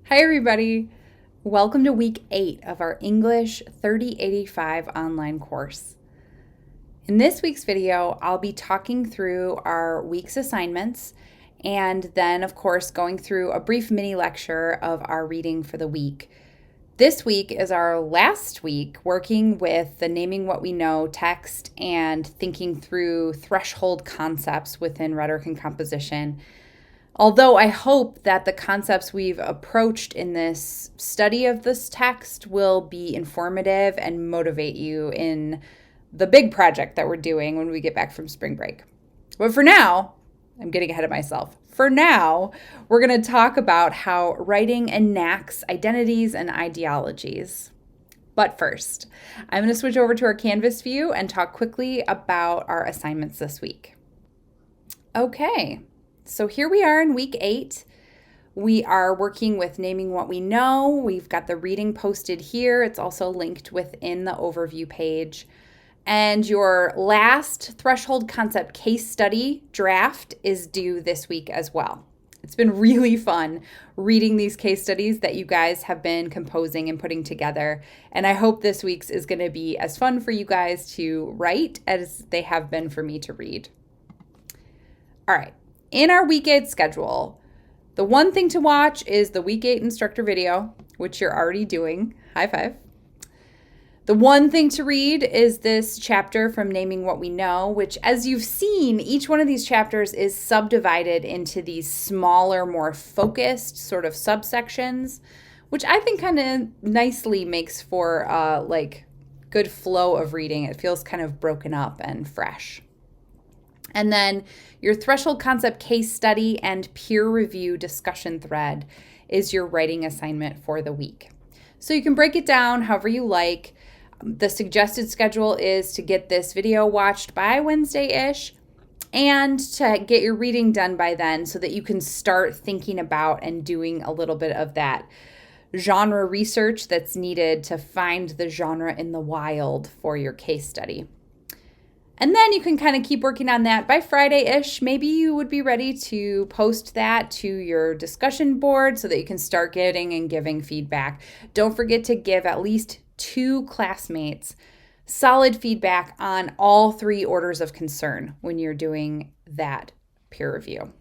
Hi, everybody. Welcome to week 8 of our English 3085 online course. In this week's video, I'll be talking through our week's assignments and then, of course, going through a brief mini lecture of our reading for the week. This week is our last week working with the Naming What We Know text and thinking through threshold concepts within rhetoric and composition. Although I hope that the concepts we've approached in this study of this text will be informative and motivate you in the big project that we're doing when we get back from spring break. But for now, I'm getting ahead of myself. For now, we're going to talk about how writing enacts identities and ideologies. But first, I'm going to switch over to our Canvas view and talk quickly about our assignments this week. Okay. So here we are in week 8. We are working with Naming What We Know. We've got the reading posted here. It's also linked within the overview page. And your last threshold concept case study draft is due this week as well. It's been really fun reading these case studies that you guys have been composing and putting together. And I hope this week's is going to be as fun for you guys to write as they have been for me to read. All right. In our week 8 schedule, the one thing to watch is the week 8 instructor video, which you're already doing. High five. The one thing to read is this chapter from Naming What We Know, which, as you've seen, each one of these chapters is subdivided into these smaller, more focused sort of subsections, which I think kind of nicely makes for good flow of reading. It feels kind of broken up and fresh. And then your threshold concept case study and peer review discussion thread is your writing assignment for the week. So you can break it down however you like. The suggested schedule is to get this video watched by Wednesday-ish and to get your reading done by then so that you can start thinking about and doing a little bit of that genre research that's needed to find the genre in the wild for your case study. And then you can kind of keep working on that by Friday-ish. Maybe you would be ready to post that to your discussion board so that you can start getting and giving feedback. Don't forget to give at least 2 classmates solid feedback on all 3 orders of concern when you're doing that peer review.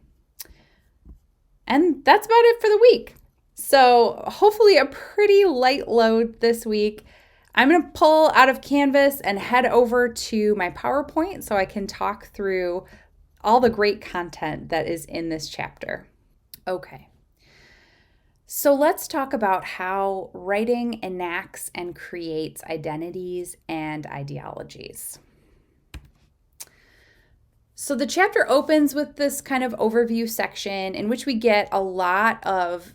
And that's about it for the week. So hopefully a pretty light load this week. I'm going to pull out of Canvas and head over to my PowerPoint so I can talk through all the great content that is in this chapter. Okay. So let's talk about how writing enacts and creates identities and ideologies. So the chapter opens with this kind of overview section in which we get a lot of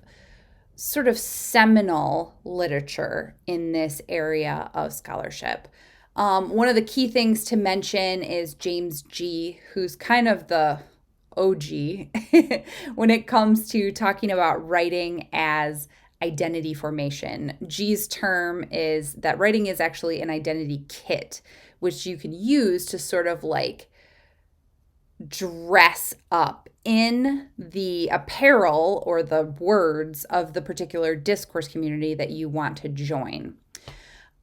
sort of seminal literature in this area of scholarship. One of the key things to mention is James G., who's kind of the OG when it comes to talking about writing as identity formation. G's term is that writing is actually an identity kit, which you can use to sort of like dress up in the apparel or the words of the particular discourse community that you want to join.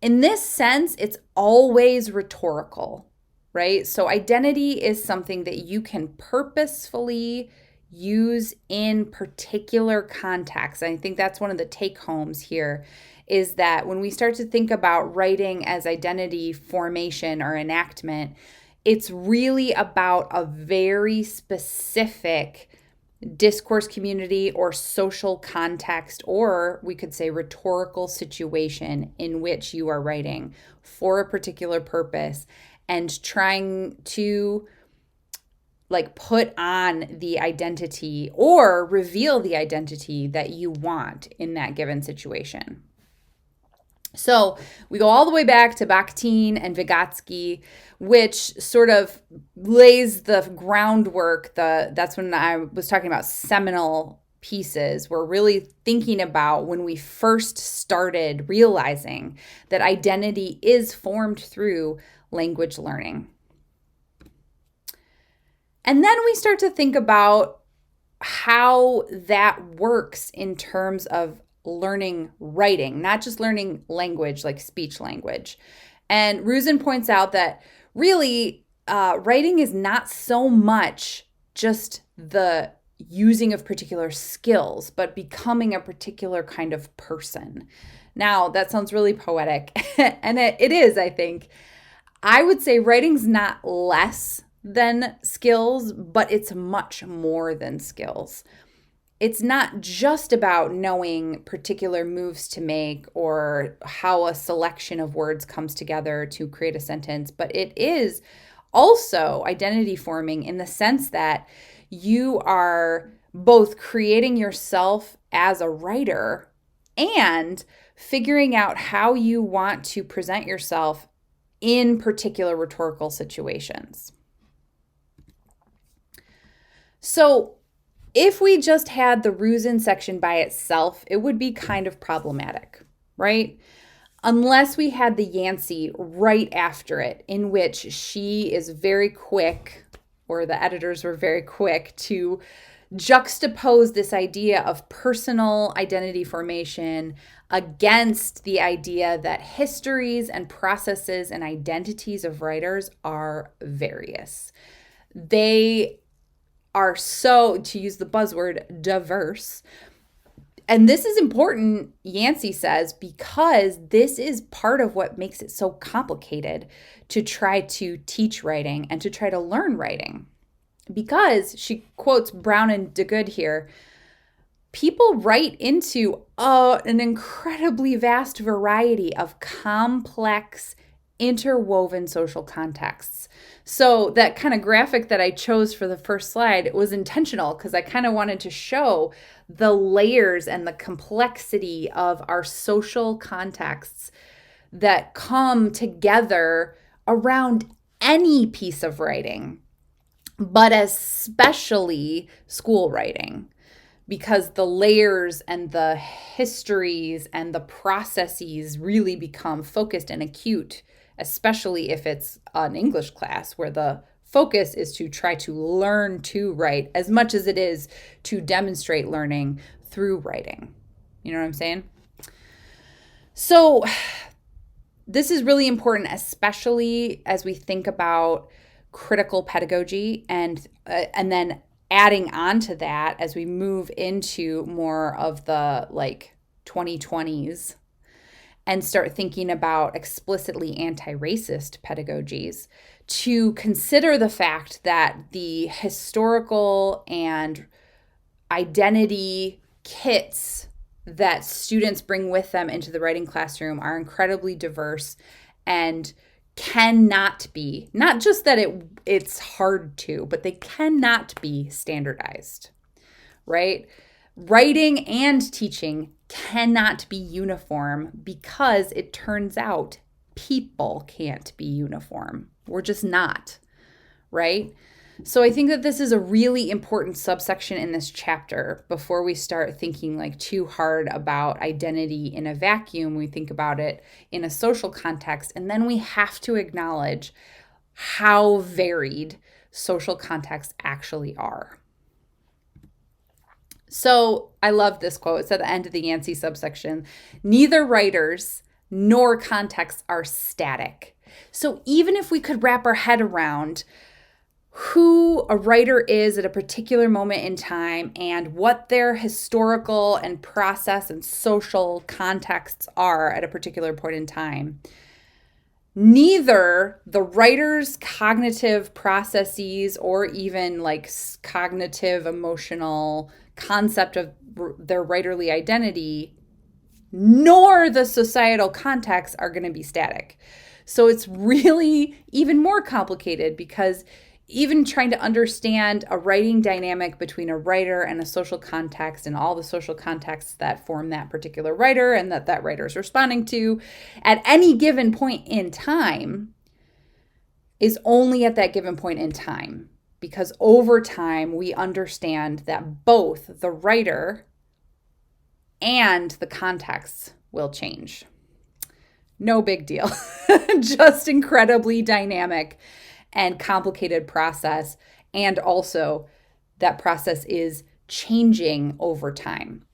In this sense, it's always rhetorical, right? So identity is something that you can purposefully use in particular contexts. And I think that's one of the take-homes here is that when we start to think about writing as identity formation or enactment, it's really about a very specific discourse community or social context, or we could say rhetorical situation in which you are writing for a particular purpose and trying to put on the identity or reveal the identity that you want in that given situation. So we go all the way back to Bakhtin and Vygotsky, which sort of lays the groundwork. That's when I was talking about seminal pieces. We're really thinking about when we first started realizing that identity is formed through language learning. And then we start to think about how that works in terms of learning writing, not just learning language like speech language. And Rusin points out that really writing is not so much just the using of particular skills, but becoming a particular kind of person. Now, that sounds really poetic, and it is, I think. I would say writing's not less than skills, but it's much more than skills. It's not just about knowing particular moves to make or how a selection of words comes together to create a sentence, but it is also identity forming in the sense that you are both creating yourself as a writer and figuring out how you want to present yourself in particular rhetorical situations. So, if we just had the Rusin section by itself, it would be kind of problematic, right? Unless we had the Yancey right after it, in which she is very quick, or the editors were very quick, to juxtapose this idea of personal identity formation against the idea that histories and processes and identities of writers are various. They are so, to use the buzzword, diverse. And this is important, Yancey says, because this is part of what makes it so complicated to try to teach writing and to try to learn writing. Because, she quotes Brown and DeGood here, people write into an incredibly vast variety of complex, interwoven social contexts. So that kind of graphic that I chose for the first slide, it was intentional because I kind of wanted to show the layers and the complexity of our social contexts that come together around any piece of writing, but especially school writing, because the layers and the histories and the processes really become focused and acute, especially if it's an English class where the focus is to try to learn to write as much as it is to demonstrate learning through writing. You know what I'm saying? So this is really important, especially as we think about critical pedagogy and then adding on to that as we move into more of the 2020s and start thinking about explicitly anti-racist pedagogies, to consider the fact that the historical and identity kits that students bring with them into the writing classroom are incredibly diverse and cannot be, not just that it's hard to, but they cannot be standardized, right? Writing and teaching cannot be uniform because it turns out people can't be uniform. We're just not, right? So I think that this is a really important subsection in this chapter before we start thinking too hard about identity in a vacuum. We think about it in a social context, and then we have to acknowledge how varied social contexts actually are. So I love this quote. It's at the end of the Yancey subsection. Neither writers nor contexts are static. So even if we could wrap our head around who a writer is at a particular moment in time and what their historical and process and social contexts are at a particular point in time, neither the writer's cognitive processes or even cognitive emotional concept of their writerly identity nor the societal context are going to be static. So it's really even more complicated because even trying to understand a writing dynamic between a writer and a social context and all the social contexts that form that particular writer and that writer is responding to at any given point in time is only at that given point in time. Because over time, we understand that both the writer and the context will change. No big deal. Just incredibly dynamic and complicated process. And also that process is changing over time.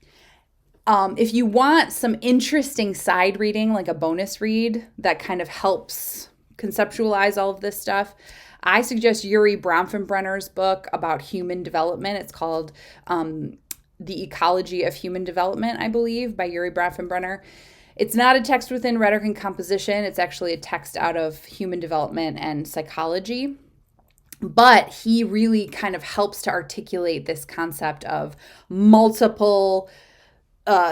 If you want some interesting side reading, like a bonus read that kind of helps conceptualize all of this stuff, I suggest Yuri Bronfenbrenner's book about human development. It's called The Ecology of Human Development, I believe, by Yuri Bronfenbrenner. It's not a text within rhetoric and composition. It's actually a text out of human development and psychology. But he really kind of helps to articulate this concept of multiple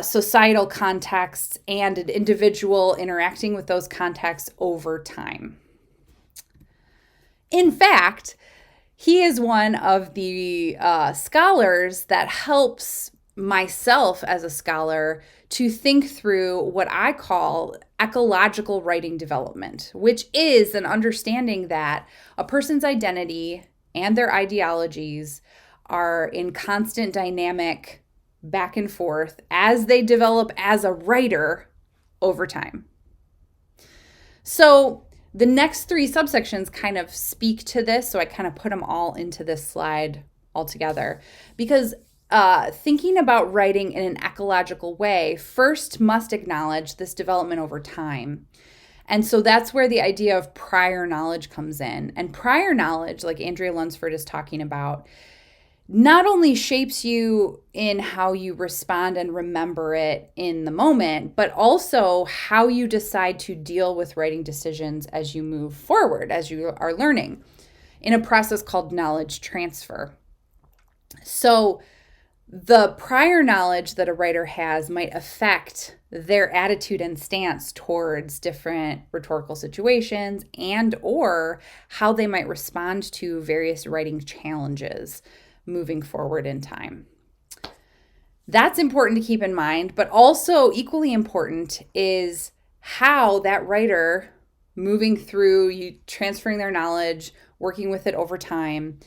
societal contexts and an individual interacting with those contexts over time. In fact, he is one of the scholars that helps myself as a scholar to think through what I call ecological writing development, which is an understanding that a person's identity and their ideologies are in constant dynamic back and forth as they develop as a writer over time. So the next three subsections kind of speak to this, so I kind of put them all into this slide altogether, because thinking about writing in an ecological way first must acknowledge this development over time. And so that's where the idea of prior knowledge comes in. And prior knowledge, like Andrea Lunsford is talking about, not only shapes you in how you respond and remember it in the moment, but also how you decide to deal with writing decisions as you move forward, as you are learning, in a process called knowledge transfer. So the prior knowledge that a writer has might affect their attitude and stance towards different rhetorical situations and or how they might respond to various writing challenges moving forward in time. That's important to keep in mind, but also equally important is how that writer moving through, transferring their knowledge, working with it over time,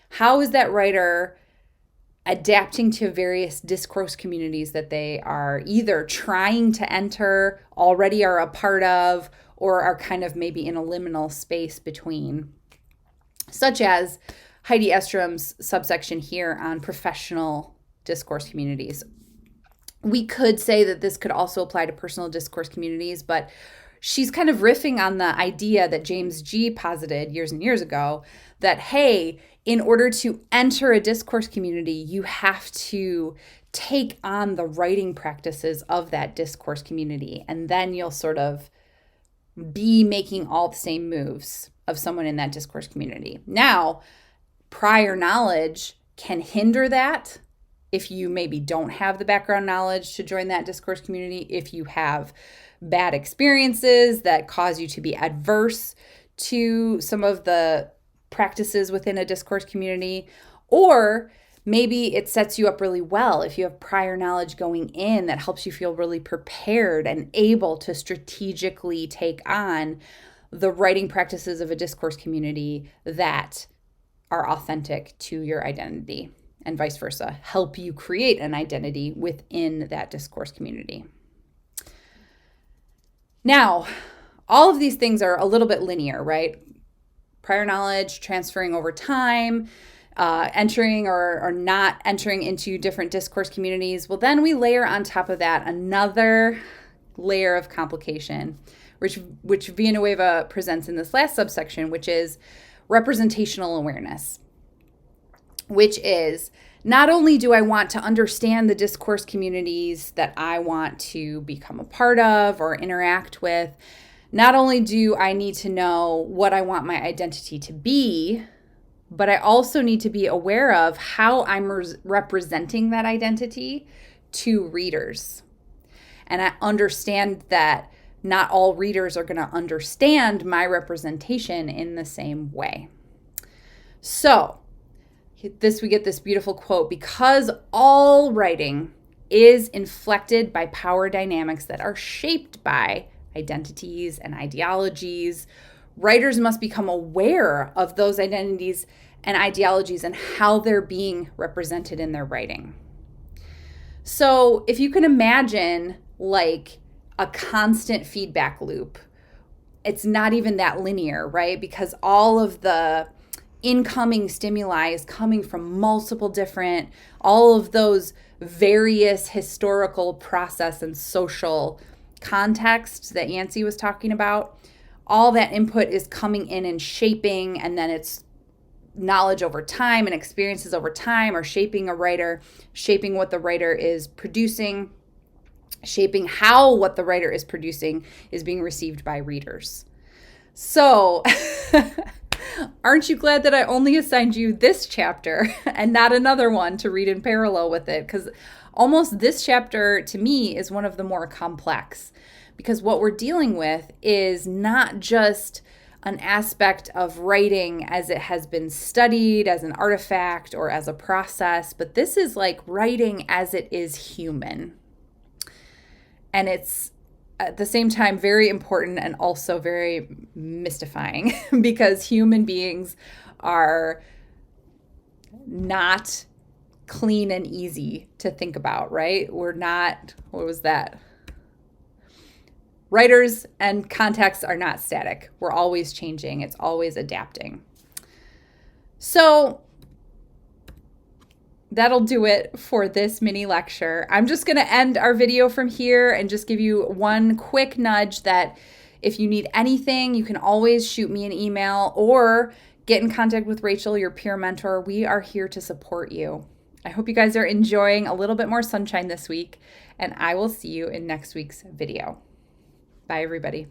how is that writer adapting to various discourse communities that they are either trying to enter, already are a part of, or are kind of maybe in a liminal space between, such as Heidi Estrom's subsection here on professional discourse communities. We could say that this could also apply to personal discourse communities, but she's kind of riffing on the idea that James G. posited years and years ago that, hey, in order to enter a discourse community, you have to take on the writing practices of that discourse community, and then you'll sort of be making all the same moves of someone in that discourse community. Now, prior knowledge can hinder that if you maybe don't have the background knowledge to join that discourse community, if you have bad experiences that cause you to be adverse to some of the practices within a discourse community, or maybe it sets you up really well if you have prior knowledge going in that helps you feel really prepared and able to strategically take on the writing practices of a discourse community that are authentic to your identity, and vice versa, help you create an identity within that discourse community. Now, all of these things are a little bit linear, right? Prior knowledge, transferring over time, entering or not entering into different discourse communities. Well, then we layer on top of that another layer of complication, which Villanueva presents in this last subsection, which is representational awareness, which is not only do I want to understand the discourse communities that I want to become a part of or interact with, not only do I need to know what I want my identity to be, but I also need to be aware of how I'm representing that identity to readers. And I understand that not all readers are going to understand my representation in the same way. So, we get this beautiful quote: because all writing is inflected by power dynamics that are shaped by identities and ideologies, writers must become aware of those identities and ideologies and how they're being represented in their writing. So if you can imagine like a constant feedback loop, it's not even that linear, right? Because all of the incoming stimuli is coming from multiple different, all of those various historical process and social context that Yancey was talking about. All that input is coming in and shaping, and then it's knowledge over time and experiences over time are shaping a writer, shaping what the writer is producing, shaping how what the writer is producing is being received by readers. So, aren't you glad that I only assigned you this chapter and not another one to read in parallel with it? Because almost this chapter, to me, is one of the more complex. Because what we're dealing with is not just an aspect of writing as it has been studied as an artifact or as a process, but this is like writing as it is human. And it's at the same time very important and also very mystifying because human beings are not clean and easy to think about, right? We're not, what was that? Writers and contexts are not static. We're always changing. It's always adapting. So that'll do it for this mini lecture. I'm just going to end our video from here and just give you one quick nudge that if you need anything, you can always shoot me an email or get in contact with Rachel, your peer mentor. We are here to support you. I hope you guys are enjoying a little bit more sunshine this week, and I will see you in next week's video. Bye, everybody.